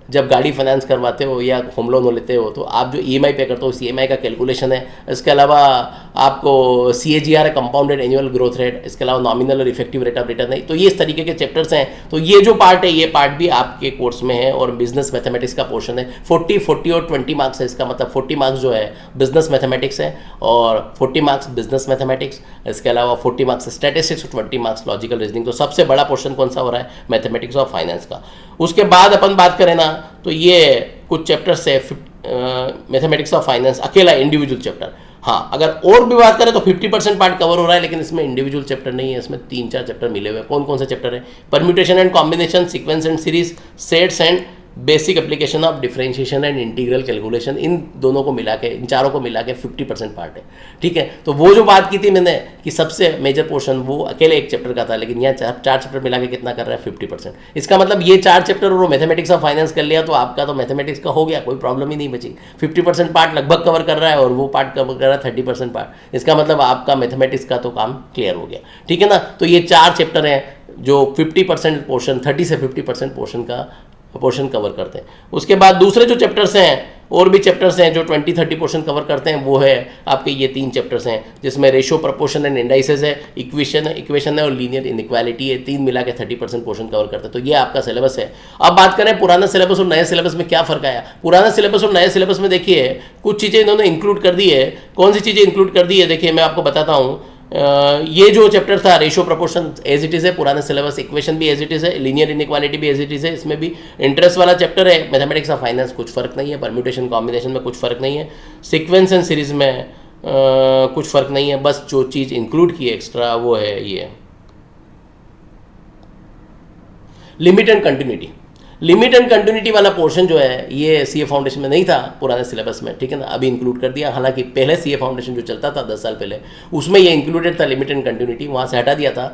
जब गाड़ी फाइनेंस करवाते हो या होम लोन लेते हो, तो आप जो ईएमआई पे करते हो उस ईएमआई का कैलकुलेशन है। इसके अलावा आपको सीएजीआर है, कंपाउंडेड एनुअल ग्रोथ रेट, इसके अलावा नॉमिनल और इफेक्टिव रेट ऑफ रिटर्न है। तो ये इस तरीके के चैप्टर्स हैं। तो ये जो पार्ट है ये पार्ट भी आपके कोर्स में है और बिजनेस मैथमेटिक्स का पोर्शन है। 40 और 20 मार्क्स है। इसका मतलब 40 मार्क्स जो है बिजनेस मैथमेटिक्स है और 40 मार्क्स बिजनेस मैथमेटिक्स, इसके अलावा 40 मार्क्स स्टैटिस्टिक्स और 20 मार्क्स लॉजिकल रीजनिंग। तो सबसे बड़ा पोर्शन कौन सा हो रहा है? मैथमेटिक्स ऑफ फाइनेंस का। उसके बाद अपन बात करें ना तो ये कुछ चैप्टर्स है मैथमेटिक्स ऑफ फाइनेंस, अकेला इंडिविजुअल चैप्टर। हाँ, अगर और भी बात करें तो 50% पार्ट कवर हो रहा है, लेकिन इसमें इंडिविजुअल चैप्टर नहीं है। इसमें 3-4 चैप्टर मिले हुए हैं। कौन कौन से चैप्टर है? Permutation and combination, sequence and series, sets and basic application of differentiation and integral calculation. इन दोनों को मिला के, इन चारों को मिला के 50% पार्ट है। ठीक है, तो वो जो बात की थी मैंने कि सबसे मेजर पोर्शन वो अकेले एक चैप्टर का था, लेकिन यहाँ 4 चैप्टर मिला के कितना कर रहा है? 50%। इसका मतलब ये 4 चैप्टर और मैथमेटिक्स ऑफ फाइनेंस कर लिया तो आपका तो मैथमेटिक्स का हो गया, कोई प्रॉब्लम ही नहीं बची। 50% पार्ट लगभग कवर कर रहा है और वो पार्ट कवर कर रहा है 30% पार्ट। इसका मतलब आपका मैथमेटिक्स का तो काम क्लियर हो गया। ठीक है ना, तो ये 4 चैप्टर हैं जो 50% पोर्शन, 30 से 50% पोर्शन कवर करते हैं। उसके बाद दूसरे जो चैप्टर्स हैं, और भी चैप्टर्स हैं जो 20-30 पोर्शन कवर करते हैं, वो है आपके ये 3 चैप्टर्स हैं जिसमें रेशियो, प्रपोर्शन एंड इंडाइसेस है, इक्वेशन है और लीनियर इनइक्वालिटी है। 3 मिला के 30% पोर्शन कवर करते हैं। तो ये आपका सिलेबस है। अब बात करें पुराना सिलेबस और नए सिलेबस में क्या फ़र्क आया। पुराना सिलेबस और नए सिलेबस में देखिए कुछ चीज़ें इन्होंने इंक्लूड कर दी है। कौन सी चीज़ें इंक्लूड कर दी है? देखिए मैं आपको बताता हूँ। ये जो चैप्टर था ratio proportion as it is है पुराने सिलेबस, इक्वेशन भी एज इट इज़ है, लीनियर इनइक्वालिटी भी एज इट इज़ है। इसमें भी इंटरेस्ट वाला चैप्टर है। मैथमेटिक्स ऑफ फाइनेंस कुछ फ़र्क नहीं है, परम्यूटेशन कॉम्बिनेशन में कुछ फ़र्क नहीं है, सीक्वेंस एंड सीरीज में कुछ फ़र्क नहीं है। बस जो चीज़ इंक्लूड की एक्स्ट्रा वो है ये limit and continuity. Limit and continuity वाला पोर्शन जो है ये सीए फाउंडेशन में नहीं था पुराने सिलेबस में। ठीक है ना, अभी इंक्लूड कर दिया। हालांकि पहले सीए फाउंडेशन जो चलता था 10 साल पहले उसमें ये इंक्लूडेड था लिमिट एंड कंटिन्यूटी, वहाँ से हटा दिया था,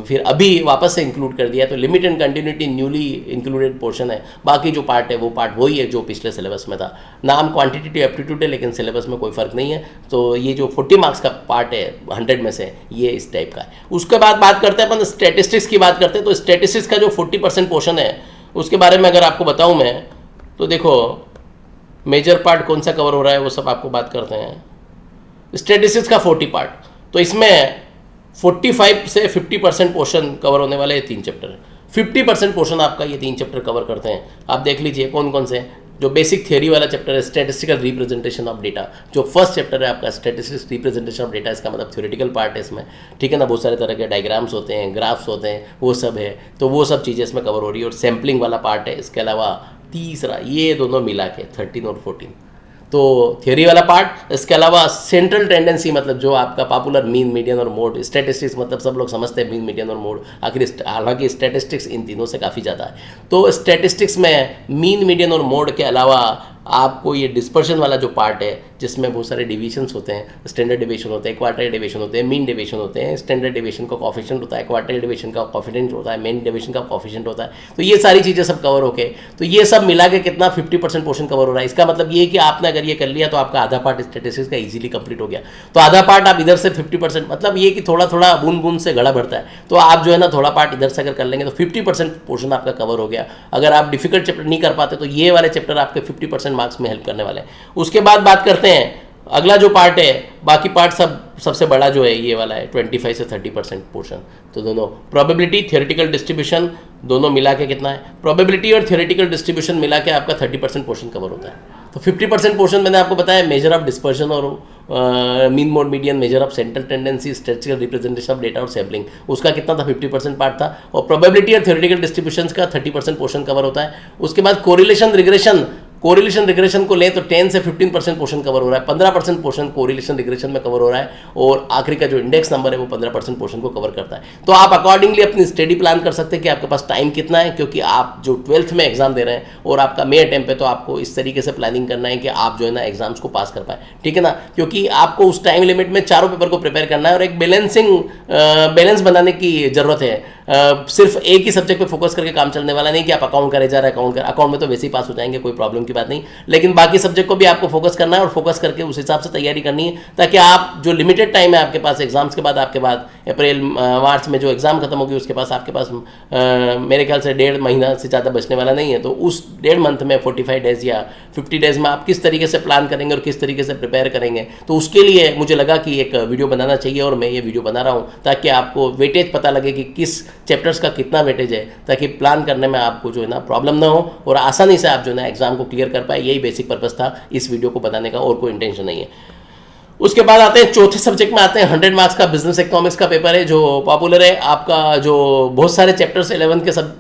फिर अभी वापस से इंक्लूड कर दिया। तो limit and continuity newly included portion है। बाकी जो पार्ट है वो पार्ट वही है जो पिछले सिलेबस में था। नाम क्वान्टिटेटिव एप्टीट्यूड है, लेकिन सिलेबस में कोई फ़र्क नहीं है। तो ये जो 40 मार्क्स का पार्ट है 100 में से, ये इस टाइप का है। उसके बाद बात करते हैं अपन स्टैटिस्टिक्स की बात करते हैं। तो स्टैटिस्टिक्स का जो 40% पोर्शन है उसके बारे में अगर आपको बताऊं मैं, तो देखो मेजर पार्ट कौन सा कवर हो रहा है वो सब आपको बात करते हैं। स्टैटिस्टिक्स का 40 पार्ट, तो इसमें 45 से 50% पोर्शन कवर होने वाले ये 3 चैप्टर हैं। 50% पोर्शन आपका ये 3 चैप्टर कवर करते हैं। आप देख लीजिए कौन कौन से। जो बेसिक थ्योरी वाला चैप्टर है स्टैटिस्टिकल रिप्रेजेंटेशन ऑफ डेटा, जो फर्स्ट चैप्टर है आपका स्टैटिस्टिक्स रिप्रेजेंटेशन ऑफ डेटा, इसका मतलब थ्योरेटिकल पार्ट है इसमें। ठीक है ना, बहुत सारे तरह के डायग्राम्स होते हैं, ग्राफ्स होते हैं, वो सब है। तो वो सब चीज़ें इसमें कवर हो रही है। और सैम्पलिंग वाला पार्ट है। इसके अलावा तीसरा ये दोनों मिला के 13 और 14, तो थियोरी वाला पार्ट। इसके अलावा सेंट्रल टेंडेंसी, मतलब जो आपका पॉपुलर मीन, मीडियन और मोड। स्टैटिस्टिक्स मतलब सब लोग समझते हैं मीन, मीडियन और मोड, आखिर हालांकि स्टैटिस्टिक्स इन तीनों से काफ़ी ज़्यादा है। तो स्टैटिस्टिक्स में मीन, मीडियन और मोड के अलावा आपको ये डिस्पर्शन वाला जो पार्ट है जिसमें बहुत सारे डिविजन्स होते हैं, स्टैंडर्ड डिविजन होते हैं, क्वार्टाइल डिविजन होते हैं, मीन डिविजन होते हैं। स्टैंडर्ड डिविजन का कोफिशिएंट होता है, क्वार्टाइल डिविजन का कोफिशिएंट होता है, मीन डिविजन का कोफिशिएंट होता है। तो ये सारी चीज़ें सब कवर होके, तो ये सब मिला के कितना 50% पोर्शन कवर हो रहा है। इसका मतलब ये कि आपने अगर ये कर लिया तो आपका आधा पार्ट स्टैटिस्टिक्स का इजीली कंप्लीट हो गया। तो आधा पार्ट आप इधर से 50%, मतलब ये कि थोड़ा थोड़ा बूंद बूंद से घड़ा भरता है। तो आप जो है ना थोड़ा पार्ट इधर से अगर कर लेंगे तो 50% पोर्शन आपका कवर हो गया। अगर आप डिफिकल्ट चैप्टर नहीं कर पाते तो ये वाले चैप्टर आपके 50% मार्क्स में हेल्प करने वाले हैं। उसके बाद बात करते हैं अगला जो पार्ट है। बाकी पार्ट सबसे बड़ा जो है ये वाला है 25 से 30% पोर्शन। तो दोनों प्रोबेबिलिटी, थियोरेटिकल डिस्ट्रीब्यूशन दोनों मिला के कितना है? प्रोबेबिलिटी और थियोरेटिकल डिस्ट्रीब्यूशन मिला के आपका 30% पोर्शन कवर होता है। तो 50% पोर्शन मैंने आपको बताया मेजर ऑफ डिस्पर्शन और mean, mode, median, measure of central tendency, statistical representation of data और सैम्पलिंग, उसका कितना था? 50% पार्ट था। और प्रोबेबिलिटी और थियोरेटिकल डिस्ट्रीब्यूशन का 30% पोर्शन कवर होता है। उसके बाद कोरिलेशन, रिग्रेशन कोरिलेशन रिग्रेशन को लें तो 10 से 15% पोर्शन कवर हो रहा है, 15% पोर्शन कोरिलेशन रिग्रेशन में कवर हो रहा है, और आखिरी का जो इंडेक्स नंबर है वो 15% पोर्शन को कवर करता है। तो आप अकॉर्डिंगली अपनी स्टडी प्लान कर सकते हैं कि आपके पास टाइम कितना है, क्योंकि आप जो 12th में एग्जाम दे रहे हैं और आपका मे अटेम्प्ट है, तो आपको इस तरीके से प्लानिंग करना है कि आप जो है ना एग्जाम्स को पास कर पाए, ठीक है ना, क्योंकि आपको उस टाइम लिमिट में चारों पेपर को प्रिपेयर करना है और एक बैलेंस बनाने की जरूरत है। सिर्फ एक ही सब्जेक्ट पे फोकस करके काम चलने वाला नहीं कि आप अकाउंट करे जा रहे हैं, अकाउंट में तो वैसे ही पास हो जाएंगे, कोई प्रॉब्लम की बात नहीं, लेकिन बाकी सब्जेक्ट को भी आपको फोकस करना है और फोकस करके उस हिसाब से तैयारी करनी है, ताकि आप जो लिमिटेड टाइम है आपके पास एग्जाम्स के बाद, आपके बाद अप्रैल मार्च में जो एग्जाम खत्म होगी उसके पास आपके पास मेरे ख्याल से 1.5 महीना से ज़्यादा बचने वाला नहीं है। तो उस 1.5 मंथ में 45 डेज या 50 डेज में आप किस तरीके से प्लान करेंगे और किस तरीके से प्रिपेयर करेंगे, तो उसके लिए मुझे लगा कि एक वीडियो बनाना चाहिए और मैं ये वीडियो बना रहा हूँ ताकि आपको वेटेज पता लगे कि किस चैप्टर्स का कितना वेटेज है, ताकि प्लान करने में आपको जो है ना प्रॉब्लम ना हो और आसानी से आप जो है ना एग्जाम को क्लियर कर पाए। यही बेसिक पर्पस था इस वीडियो को बनाने का, और कोई इंटेंशन नहीं है। उसके बाद आते हैं चौथे सब्जेक्ट में, आते हैं 100 मार्क्स का बिजनेस इकोनॉमिक्स का पेपर है जो पॉपुलर है आपका, जो बहुत सारे चैप्टर्स 11th के सब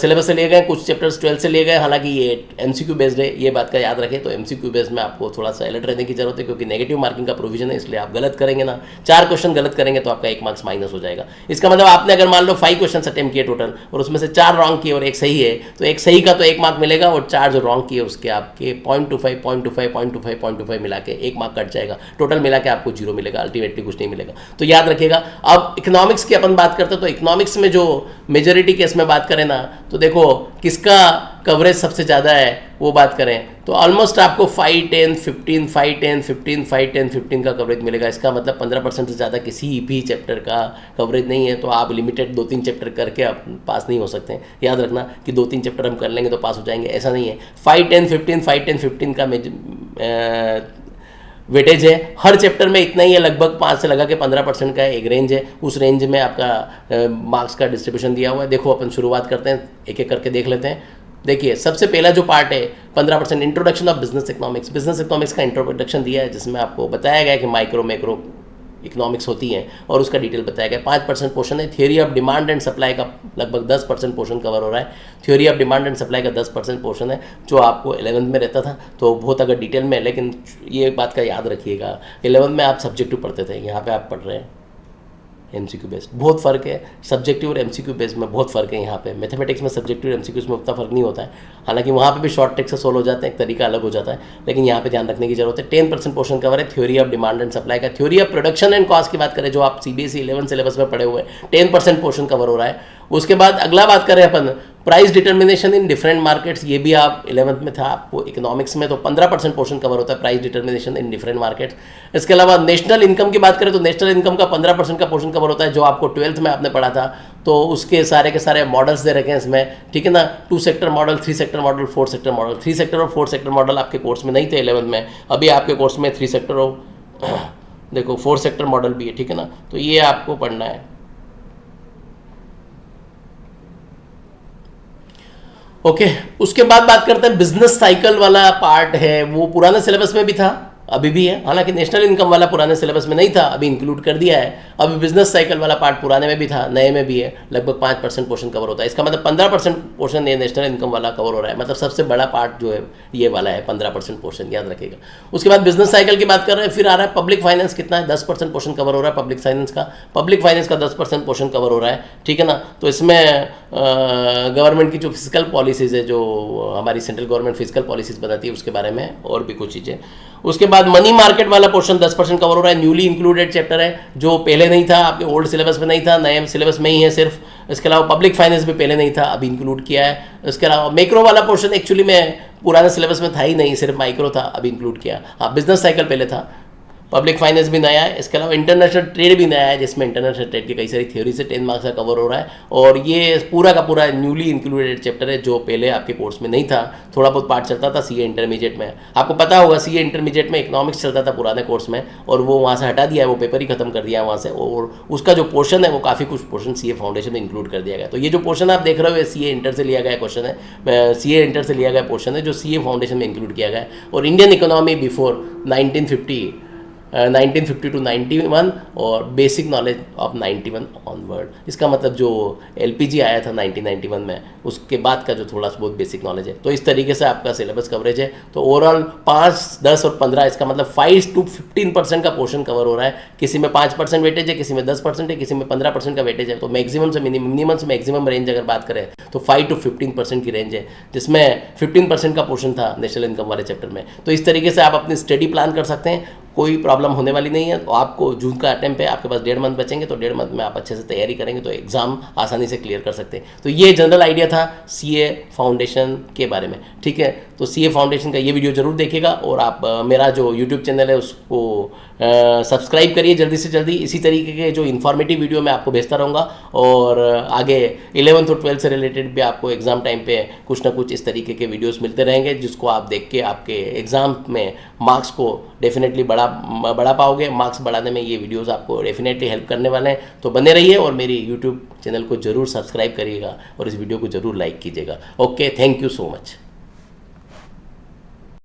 सिलेबस से लिए गए, कुछ चैप्टर्स 12th से लिए गए, हालांकि ये MCQ बेस्ड है, ये बात का याद रखें। तो MCQ बेस्ड में आपको थोड़ा सा अलर्ट रहने की जरूरत है, क्योंकि नेगेटिव मार्किंग का प्रोविजन है, इसलिए आप गलत करेंगे ना, 4 क्वेश्चन गलत करेंगे तो आपका 1 मार्क्स माइनस हो जाएगा। इसका मतलब आपने अगर मान लो 5 क्वेश्चन अटेम्प्ट किए टोटल और उसमें से 4 रॉन्ग किए और 1 सही है, तो 1 सही का तो 1 मार्क मिलेगा और 4 जो रॉन्ग किए उसके आपके 0.25 मिला के 1 मार्क कट जाएगा, टोटल मिला के आपको 0 मिलेगा, अल्टीमेटली कुछ नहीं मिलेगा। तो याद रखिएगा। अब इकोनॉमिक्स की अपन बात करते हैं, तो इकोनॉमिक्स में जो मेजॉरिटी केस में बात करें ना, तो देखो किसका कवरेज सबसे ज़्यादा है वो बात करें तो ऑलमोस्ट आपको 5, 10, 15, 5, 10, 15, 5, 10, 15 का कवरेज मिलेगा। इसका मतलब 15% से ज़्यादा किसी भी चैप्टर का कवरेज नहीं है। तो आप लिमिटेड 2-3 चैप्टर करके आप पास नहीं हो सकते। याद रखना कि 2-3 चैप्टर हम कर लेंगे तो पास हो जाएंगे, ऐसा नहीं है। 5, 10, 15, 5, 10, 15 का वेटेज है। हर चैप्टर में इतना ही है, लगभग 5 से लगा के 15% का एक रेंज है। उस रेंज में आपका मार्क्स का डिस्ट्रीब्यूशन दिया हुआ है। देखो अपन शुरुआत करते हैं, एक एक करके देख लेते हैं। देखिए सबसे पहला जो पार्ट है 15% introduction of business economics. Business economics का इंट्रोडक्शन दिया है, जिसमें आपको बताया गया कि माइक्रो मैक्रो इकोनॉमिक्स होती हैं और उसका डिटेल बताया गया। 5% पोर्शन है। Theory of demand and supply का लगभग 10% पोर्शन कवर हो रहा है। Theory of demand and supply का 10% पोर्शन है, जो आपको 11th में रहता था। तो बहुत अगर डिटेल में, लेकिन ये बात का याद रखिएगा 11th में आप सब्जेक्टिव पढ़ते थे, यहाँ पे आप पढ़ रहे हैं MCQ बेस्ड। बहुत फ़र्क है सब्जेक्टिव और MCQ बेस्ड में, बहुत फ़र्क है। यहाँ पे मैथमेटिक्स में सब्जेक्टिव और MCQ में उतना फ़र्क नहीं होता है। हालांकि वहाँ पे भी शॉर्ट ट्रिक से सोल्व हो जाते हैं, एक तरीका अलग हो जाता है, लेकिन यहाँ पे ध्यान रखने की जरूरत है। 10% पोर्शन कवर है। Theory of demand and supply का। Theory of production and cost की बात करें, जो आप CBSE 11 सिलेबस में पढ़े हुए हैं, 10% पोर्शन कवर हो रहा है। उसके बाद अगला बात करें अपन price determination in different markets, ये भी आप 11th में था आपको इकोनॉमिक्स में। तो 15% पोर्शन कवर होता है price determination in different markets. इसके अलावा नेशनल इनकम की बात करें तो नेशनल इनकम का 15% का पोर्शन कवर होता है, जो आपको 12th में आपने पढ़ा था। तो उसके सारे के सारे मॉडल्स दे रखे हैं इसमें, ठीक है ना। 2 sector model, 3 sector model, 4 sector model. 3 sector और 4 सेक्टर मॉडल आपके कोर्स में नहीं थे 11th में, अभी आपके कोर्स में 3 सेक्टर और देखो 4 सेक्टर मॉडल भी है, ठीक है ना। तो ये आपको पढ़ना है। ओके उसके बाद बात करते हैं बिजनेस साइकिल वाला पार्ट है, वो पुराने सिलेबस में भी था, अभी भी है। हालांकि नेशनल इनकम वाला पुराने सिलेबस में नहीं था, अभी इंक्लूड कर दिया है। अभी बिजनेस साइकिल वाला पार्ट पुराने में भी था, नए में भी है। लगभग 5% पोर्शन कवर होता है। इसका मतलब 15% पोर्शन ये नेशनल इनकम वाला कवर हो रहा है। मतलब सबसे बड़ा पार्ट जो है ये वाला है, 15% पोर्शन, याद रखिएगा। उसके बाद बिजनेस साइकिल की बात कर रहे हैं। फिर आ रहा है पब्लिक फाइनेंस, कितना है 10% पोर्शन कवर हो रहा है पब्लिक फाइनेंस का। पब्लिक फाइनेंस का 10% पोर्शन कवर हो रहा है, ठीक है ना। तो इसमें गवर्नमेंट की जो फिजिकल पॉलिसीज़ है, जो हमारी सेंट्रल गवर्नमेंट फिजिकल पॉलिसीज़ बनाती है, उसके बारे में और भी कुछ चीज़ें। उसके बाद मनी मार्केट वाला पोर्शन 10% कवर हो रहा है। न्यूली इंक्लूडेड चैप्टर है, जो पहले नहीं था, आपके ओल्ड सिलेबस में नहीं था, नए सिलेबस में ही है सिर्फ। इसके अलावा पब्लिक फाइनेंस भी पहले नहीं था, अभी इंक्लूड किया है। इसके अलावा मैक्रो वाला पोर्शन एक्चुअली में पुराने सिलेबस में था ही नहीं, सिर्फ माइक्रो था, अभी इंक्लूड किया। हाँ, बिजनेस साइकिल पहले था। पब्लिक फाइनेंस भी नया है। इसके अलावा इंटरनेशनल ट्रेड भी नया है, जिसमें इंटरनेशनल ट्रेड की कई सारी थ्योरी से 10 मार्क्स का कवर हो रहा है। और ये पूरा का पूरा न्यूली इंक्लूडेड चैप्टर है, जो पहले आपके कोर्स में नहीं था। थोड़ा बहुत पार्ट चलता था CA इंटरमीडिएट में, आपको पता होगा CA इंटरमीडिएट में इकोनॉमिक्स चलता था पुराने कोर्स में, और वो वहाँ से हटा दिया है, वो पेपर ही खत्म कर दिया है वहाँ से। और उसका जो पोर्शन है वो काफ़ी कुछ पोर्शन CA फाउंडेशन में इंक्लूड कर दिया गया। तो ये जो पोर्शन आप देख रहे हो, ये CA इंटर से लिया गया क्वेश्चन है, CA इंटर से लिया गया पोर्शन है, जो CA फाउंडेशन में इंक्लूड किया गया है। और इंडियन इकोनॉमी बिफोर 1950 1950 टू 91 और बेसिक नॉलेज ऑफ 91 ऑनवर्ड। इसका मतलब जो एलपीजी आया था 1991 में, उसके बाद का जो थोड़ा सा बहुत बेसिक नॉलेज है। तो इस तरीके से आपका सिलेबस कवरेज है। तो ओवरऑल 5, 10 और 15, इसका मतलब 5 to 15% का पोर्शन कवर हो रहा है। किसी में 5% वेटेज है, किसी में 10% है, किसी में 15% का वेटेज है। तो मैक्सिमम से मिनिमम से मैक्सिमम रेंज अगर बात करें तो 5 to 15% की रेंज है, जिसमें 15% का पोर्शन था नेशनल इनकम वाले चैप्टर में। तो इस तरीके से आप अपनी स्टडी प्लान कर सकते हैं, कोई प्रॉब्लम होने वाली नहीं है। तो आपको जून का अटेम्प्ट है, आपके पास 1.5 मंथ बचेंगे, तो 1.5 मंथ में आप अच्छे से तैयारी करेंगे तो एग्जाम आसानी से क्लियर कर सकते हैं। तो ये जनरल आइडिया था सीए फाउंडेशन के बारे में, ठीक है। तो सीए फाउंडेशन का ये वीडियो जरूर देखिएगा और आप मेरा जो यूट्यूब चैनल है उसको सब्सक्राइब करिए जल्दी से जल्दी। इसी तरीके के जो इन्फॉर्मेटिव वीडियो मैं आपको भेजता रहूँगा और आगे 11th और 12th से रिलेटेड भी आपको एग्जाम टाइम पे कुछ ना कुछ इस तरीके के वीडियोस मिलते रहेंगे, जिसको आप देख के आपके एग्जाम में मार्क्स को डेफिनेटली बढ़ा पाओगे। मार्क्स बढ़ाने में ये वीडियोस आपको डेफिनेटली हेल्प करने वाले हैं। तो बने रहिए और मेरी यूट्यूब चैनल को जरूर सब्सक्राइब करिएगा और इस वीडियो को जरूर लाइक कीजिएगा। Okay, thank you so much.